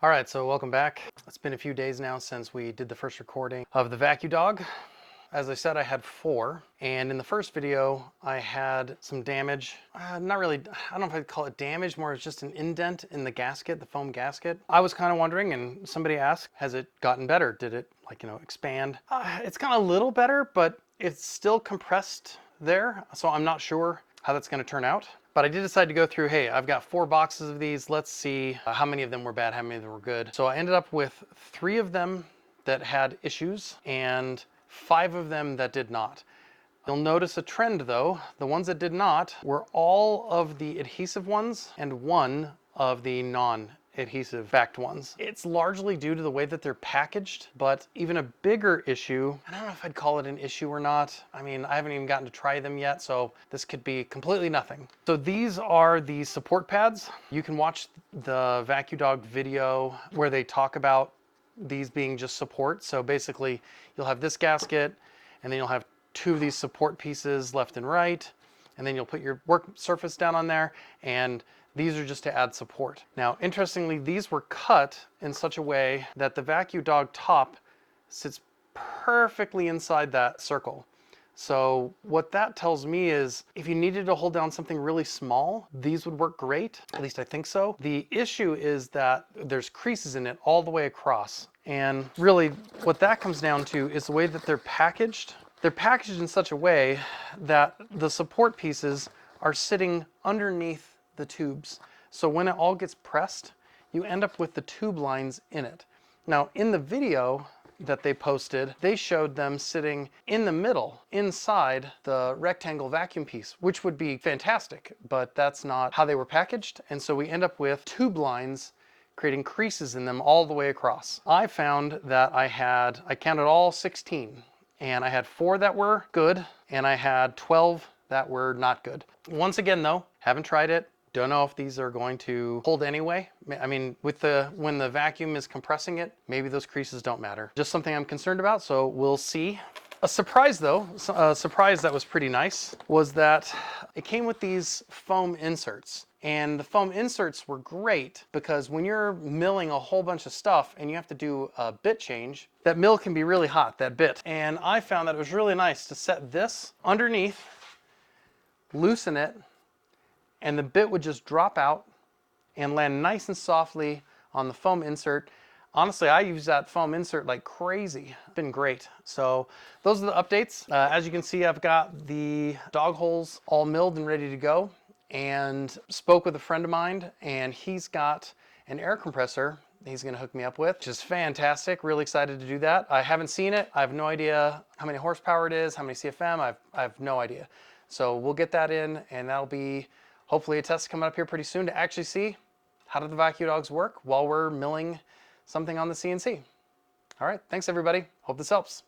All right, so welcome back. It's been a few days now since we did the first recording of the Vacudog. As I said, I had 4, and in the first video, I had some damage. Not really, I don't know if I'd call it damage, more as just an indent in the gasket, the foam gasket. I was kind of wondering, and somebody asked, has it gotten better? Did it, expand? It's gotten a little better, but it's still compressed there, so I'm not sure how that's going to turn out. But I did decide to go through, hey, I've got 4 boxes of these. Let's see how many of them were bad, how many of them were good. So I ended up with 3 of them that had issues and 5 of them that did not. You'll notice a trend though. The ones that did not were all of the adhesive ones and 1 of the non-adhesive backed ones. It's largely due to the way that they're packaged, but even a bigger issue, I don't know if I'd call it an issue or not. I mean, I haven't even gotten to try them yet, so this could be completely nothing. So these are the support pads. You can watch the Vacudog video where they talk about these being just support. So basically you'll have this gasket and then you'll have 2 of these support pieces left and right, and then you'll put your work surface down on there, and these are just to add support. Now, interestingly, these were cut in such a way that the Vacudog top sits perfectly inside that circle. So what that tells me is if you needed to hold down something really small, these would work great. At least I think so. The issue is that there's creases in it all the way across. And really what that comes down to is the way that they're packaged. They're packaged in such a way that the support pieces are sitting underneath the tubes. So when it all gets pressed, you end up with the tube lines in it. Now in the video that they posted, they showed them sitting in the middle, inside the rectangle vacuum piece, which would be fantastic, but that's not how they were packaged. And so we end up with tube lines creating creases in them all the way across. I found that I counted all 16, and I had 4 that were good, and I had 12 that were not good. Once again though, haven't tried it. Don't know if these are going to hold anyway. I mean, when the vacuum is compressing it, maybe those creases don't matter. Just something I'm concerned about, so we'll see. A surprise though, a surprise that was pretty nice, was that it came with these foam inserts. And the foam inserts were great because when you're milling a whole bunch of stuff and you have to do a bit change, that mill can be really hot, that bit. And I found that it was really nice to set this underneath, loosen it, and the bit would just drop out and land nice and softly on the foam insert. Honestly, I use that foam insert like crazy. It's been great. So those are the updates. As you can see, I've got the dog holes all milled and ready to go, and spoke with a friend of mine, and he's got an air compressor he's gonna hook me up with, which is fantastic. Really excited to do that. I haven't seen it. I have no idea how many horsepower it is, how many CFM. I have no idea. So we'll get that in, and that'll be hopefully a test coming up here pretty soon to actually see how do the Vacudogs work while we're milling something on the CNC. All right, thanks everybody. Hope this helps.